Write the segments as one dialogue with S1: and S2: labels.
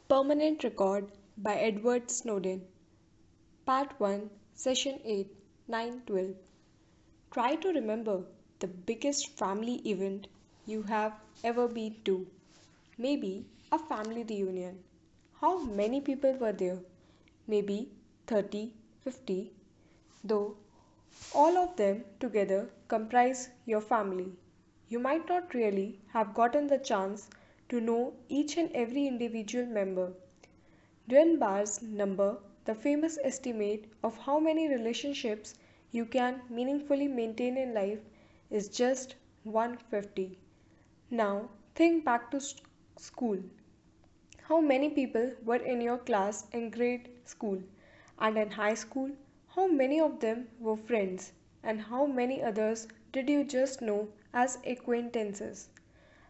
S1: Permanent Record by Edward Snowden. Part 1, Session 8, 9-12. Try to remember the biggest family event you have ever been to. Maybe a family reunion. How many people were there? Maybe 30, 50. Though all of them together comprise your family. You might not really have gotten the chance to know each and every individual member. Dunbar's number, the famous estimate of how many relationships you can meaningfully maintain in life, is just 150. Now, think back to school. How many people were in your class in grade school? And in high school, how many of them were friends? And how many others did you just know as acquaintances?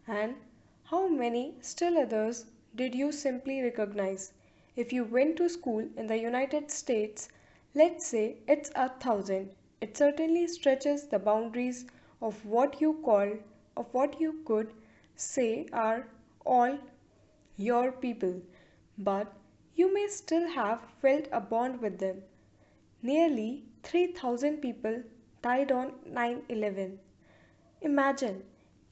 S1: And how many still others did you simply recognize? If you went to school in the United States, let's say it's 1,000, it certainly stretches the boundaries of what you could say are all your people, but you may still have felt a bond with them. Nearly 3,000 people died on 9/11. Imagine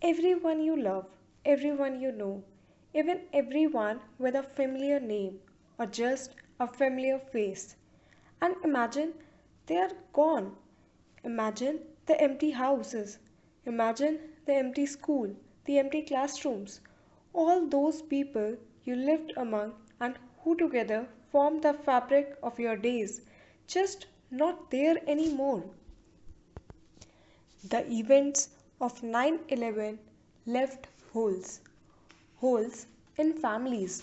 S1: everyone you love, everyone you know, even everyone with a familiar name or just a familiar face. And imagine they are gone. Imagine the empty houses. Imagine the empty school, the empty classrooms. All those people you lived among and who together formed the fabric of your days, just not there anymore. The events of 9/11 left holes. Holes in families,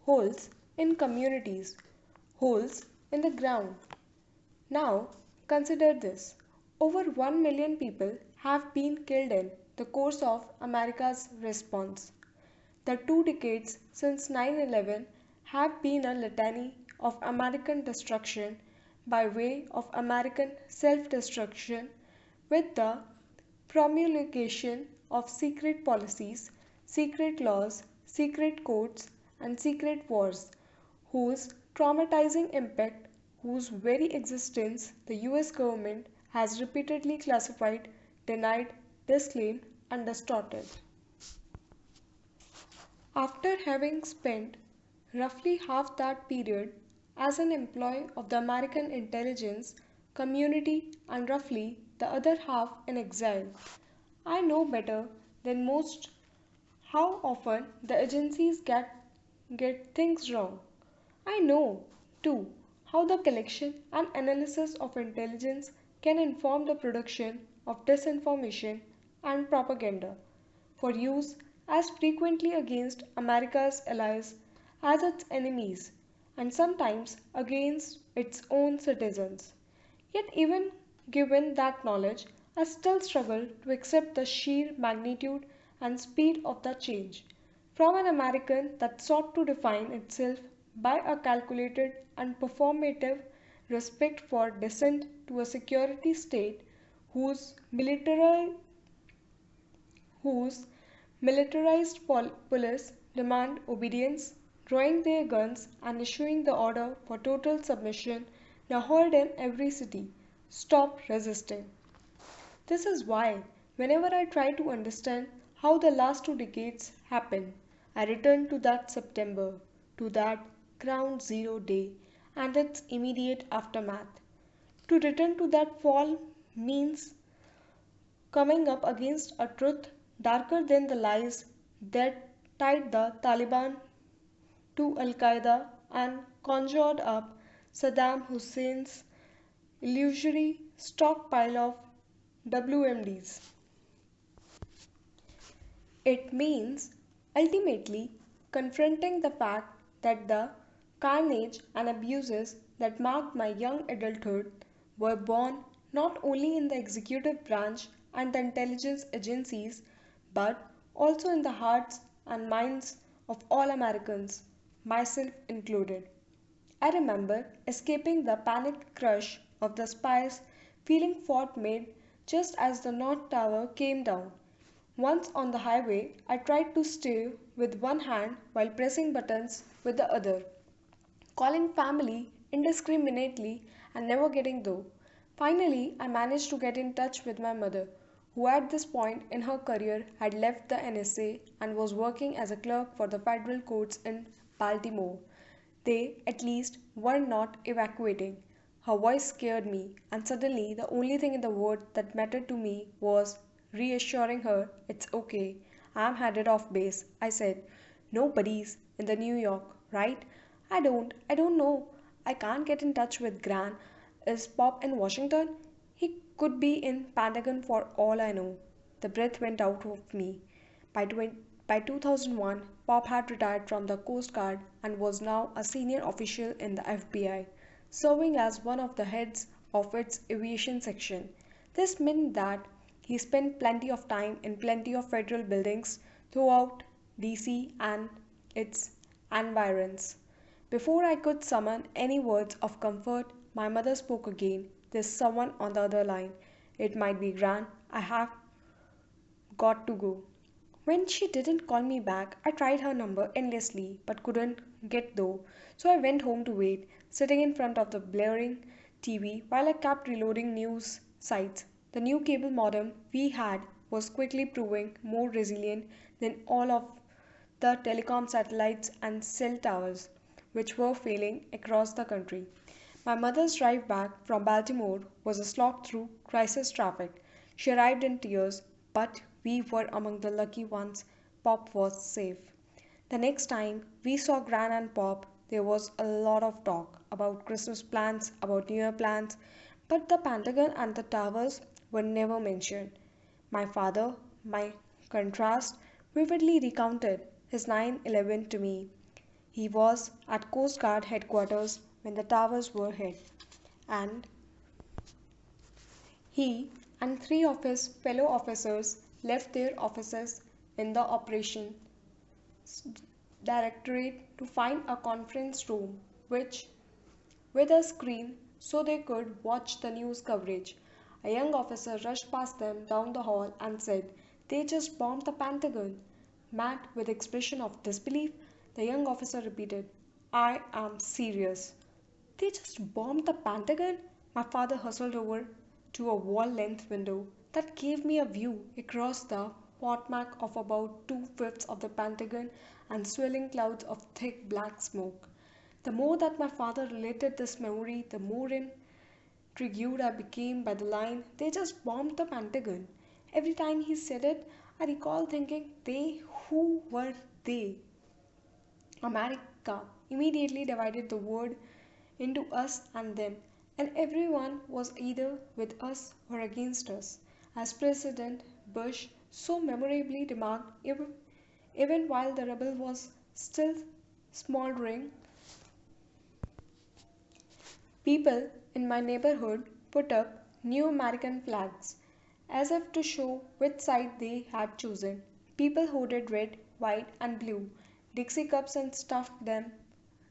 S1: holes in communities, holes in the ground. Now, consider this. Over 1 million people have been killed in the course of America's response. The 2 decades since 9/11 have been a litany of American destruction by way of American self destruction with the promulgation of secret policies, secret laws, secret codes, and secret wars, whose traumatizing impact, whose very existence the US government has repeatedly classified, denied, disclaimed, and distorted. After having spent roughly half that period as an employee of the American intelligence community and roughly the other half in exile, I know better than most how often the agencies get things wrong. I know, too, how the collection and analysis of intelligence can inform the production of disinformation and propaganda for use as frequently against America's allies as its enemies and sometimes against its own citizens. Yet, even given that knowledge, I still struggle to accept the sheer magnitude and speed of the change. From an American that sought to define itself by a calculated and performative respect for dissent to a security state whose whose police demand obedience, drawing their guns and issuing the order for total submission, now heard in every city. Stop resisting. This is why, whenever I try to understand how the last 2 decades happened, I return to that September, to that ground zero day and its immediate aftermath. To return to that fall means coming up against a truth darker than the lies that tied the Taliban to Al Qaeda and conjured up Saddam Hussein's illusory stockpile of WMDs. It means ultimately confronting the fact that the carnage and abuses that marked my young adulthood were born not only in the executive branch and the intelligence agencies but also in the hearts and minds of all Americans, myself included. I remember escaping the panicked crush of the spies, feeling fort made just as the North Tower came down. Once on the highway, I tried to steer with one hand while pressing buttons with the other, calling family indiscriminately and never getting through. Finally, I managed to get in touch with my mother, who at this point in her career had left the NSA and was working as a clerk for the federal courts in Baltimore. They, at least, were not evacuating. Her voice scared me, and suddenly the only thing in the world that mattered to me was reassuring her it's okay. I'm headed off base, I said. Nobody's in the New York, right? I don't know. I can't get in touch with Gran. Is Pop in Washington? He could be in Pentagon for all I know. The breath went out of me. By, 20, by 2001, Pop had retired from the Coast Guard and was now a senior official in the FBI, serving as one of the heads of its aviation section. This meant that he spent plenty of time in plenty of federal buildings throughout DC and its environs. Before I could summon any words of comfort, my mother spoke again. There's someone on the other line. It might be Gran. I have got to go. When she didn't call me back, I tried her number endlessly but couldn't get through. So I went home to wait, sitting in front of the blaring TV while I kept reloading news sites. The new cable modem we had was quickly proving more resilient than all of the telecom satellites and cell towers which were failing across the country. My mother's drive back from Baltimore was a slog through crisis traffic. She arrived in tears, but we were among the lucky ones. Pop was safe. The next time we saw Gran and Pop, there was a lot of talk about Christmas plans, about New Year plans, but the Pentagon and the towers were never mentioned. My father, my contrast, vividly recounted his 9/11 to me. He was at Coast Guard headquarters when the towers were hit, and he and three of his fellow officers left their offices in the Operations Directorate to find a conference room which with a screen so they could watch the news coverage. A young officer rushed past them down the hall and said, "They just bombed the Pentagon." Matt, with expression of disbelief, the young officer repeated, "I am serious." "They just bombed the Pentagon?" My father hustled over to a wall-length window that gave me a view across the Potomac of about two-fifths of the Pentagon and swirling clouds of thick black smoke. The more that my father related this memory, the more intrigued I became by the line, "They just bombed the Pentagon." Every time he said it, I recall thinking, they, who were they? America immediately divided the world into us and them, and everyone was either with us or against us. As President Bush so memorably remarked, even while the rubble was still smoldering, people in my neighborhood put up new American flags, as if to show which side they had chosen. People hoarded red, white, and blue Dixie cups and stuffed them,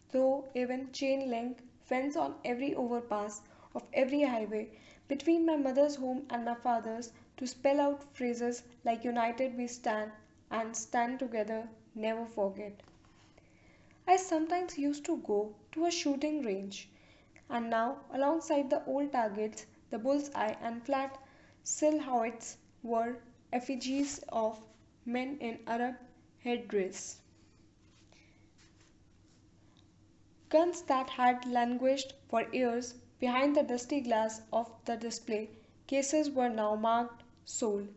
S1: through even chain link fence on every overpass of every highway between my mother's home and my father's to spell out phrases like "United we stand" and "Stand together, never forget." I sometimes used to go to a shooting range, and now, alongside the old targets, the bullseye and flat silhouettes were effigies of men in Arab headdress. Guns that had languished for years behind the dusty glass of the display cases were now marked "Sold."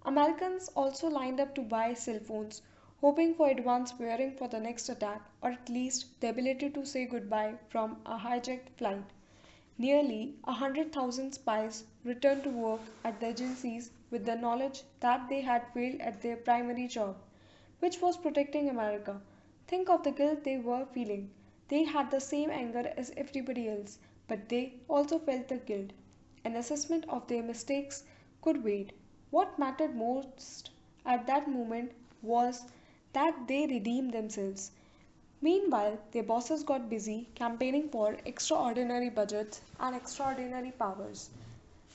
S1: Americans also lined up to buy cell phones, hoping for advance wiring for the next attack or at least the ability to say goodbye from a hijacked flight. Nearly 100,000 spies returned to work at the agencies with the knowledge that they had failed at their primary job, which was protecting America. Think of the guilt they were feeling. They had the same anger as everybody else, but they also felt the guilt. An assessment of their mistakes could wait. What mattered most at that moment was that they redeemed themselves. Meanwhile, their bosses got busy campaigning for extraordinary budgets and extraordinary powers,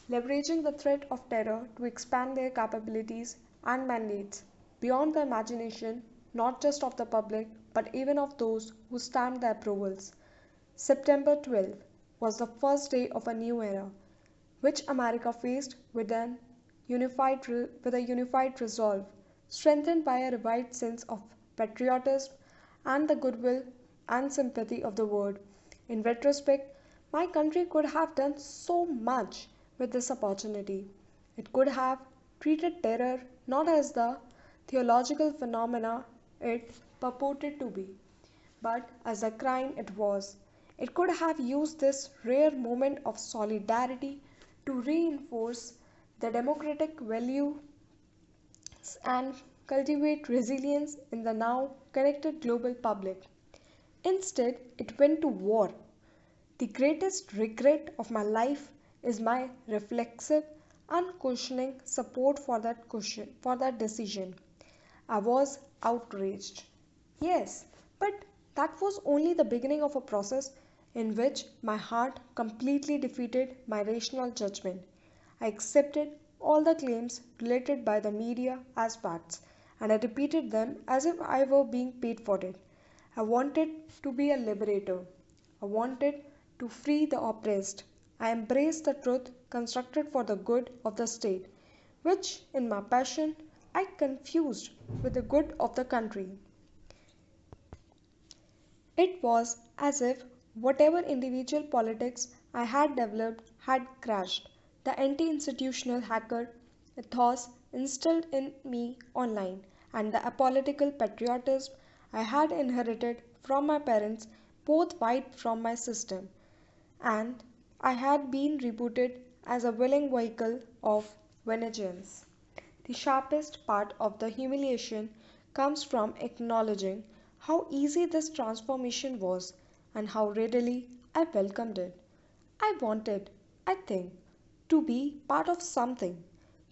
S1: leveraging the threat of terror to expand their capabilities and mandates beyond the imagination not just of the public but even of those who stamped the approvals. September 12th was the first day of a new era, which America faced with a unified resolve, strengthened by a revived sense of patriotism and the goodwill and sympathy of the world. In retrospect, my country could have done so much with this opportunity. It could have treated terror not as the theological phenomena it purported to be, but as a crime it was. It could have used this rare moment of solidarity to reinforce the democratic values and cultivate resilience in the now connected global public. Instead, it went to war. The greatest regret of my life is my reflexive, unquestioning support for that decision. I was outraged. Yes, but that was only the beginning of a process in which my heart completely defeated my rational judgment. I accepted all the claims related by the media as facts, and I repeated them as if I were being paid for it. I wanted to be a liberator. I wanted to free the oppressed. I embraced the truth constructed for the good of the state, which, in my passion, I confused with the good of the country. It was as if whatever individual politics I had developed had crashed. The anti institutional hacker ethos instilled in me online and the apolitical patriotism I had inherited from my parents both wiped from my system, and I had been rebooted as a willing vehicle of vengeance. The sharpest part of the humiliation comes from acknowledging how easy this transformation was and how readily I welcomed it. I wanted, I think, to be part of something.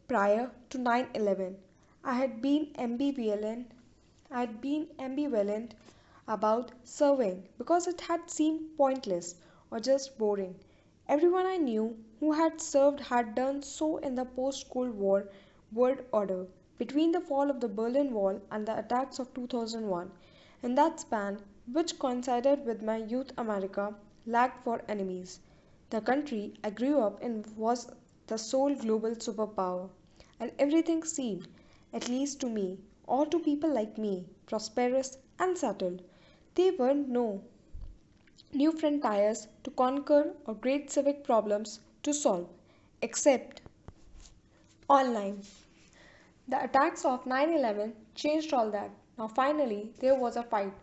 S1: Prior to 9/11, I had been ambivalent. I had been ambivalent about serving because it had seemed pointless or just boring. Everyone I knew who had served had done so in the post Cold War world order between the fall of the Berlin Wall and the attacks of 2001. In that span, which coincided with my youth, America lacked for enemies. The country I grew up in was the sole global superpower, and everything seemed, at least to me, or to people like me, prosperous and settled. They weren't no new frontiers to conquer or great civic problems to solve, except online. The attacks of 9/11 changed all that. Now, finally, there was a fight.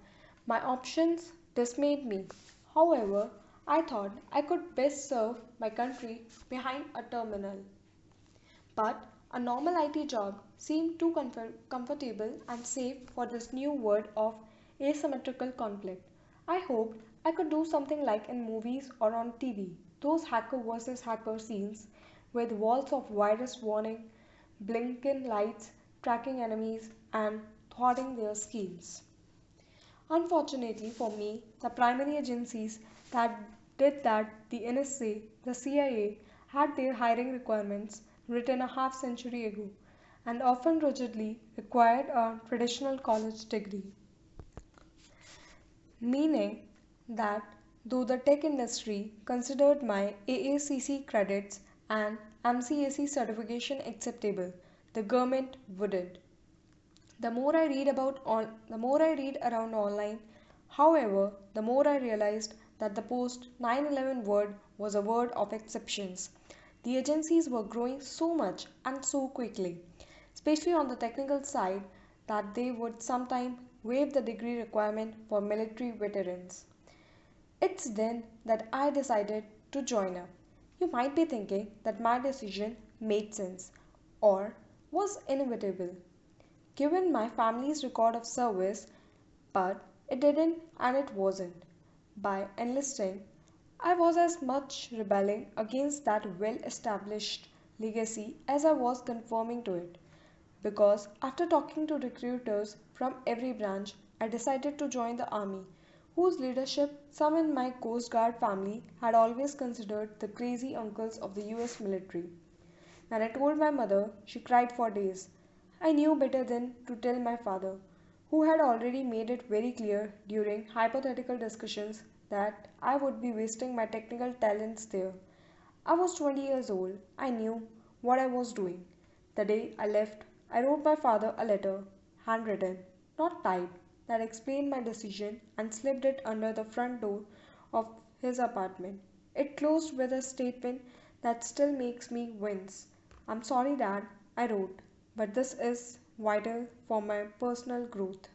S1: My options dismayed me. However, I thought I could best serve my country behind a terminal. But a normal IT job seemed too comfortable and safe for this new world of asymmetrical conflict. I hoped I could do something like in movies or on TV, those hacker versus hacker scenes with walls of virus warning, blinking lights, tracking enemies, and thwarting their schemes. Unfortunately for me, the primary agencies that did that, the NSA, the CIA, had their hiring requirements written a half century ago and often rigidly required a traditional college degree, meaning that though the tech industry considered my AACC credits and MCAC certification acceptable, the government wouldn't. The more I read around online, however, the more I realized that the post 9/11 word was a word of exceptions. The agencies were growing so much and so quickly, especially on the technical side, that they would sometime waive the degree requirement for military veterans. It's then that I decided to join up. You might be thinking that my decision made sense or was inevitable given my family's record of service, but it didn't and it wasn't. By enlisting, I was as much rebelling against that well established legacy as I was conforming to it. Because after talking to recruiters from every branch, I decided to join the army, whose leadership some in my Coast Guard family had always considered the crazy uncles of the US military. When I told my mother, she cried for days. I knew better than to tell my father, who had already made it very clear during hypothetical discussions that I would be wasting my technical talents there. I was 20 years old. I knew what I was doing. The day I left, I wrote my father a letter, handwritten, not typed, that explained my decision and slipped it under the front door of his apartment. It closed with a statement that still makes me wince. I'm sorry, Dad, I wrote, but this is vital for my personal growth.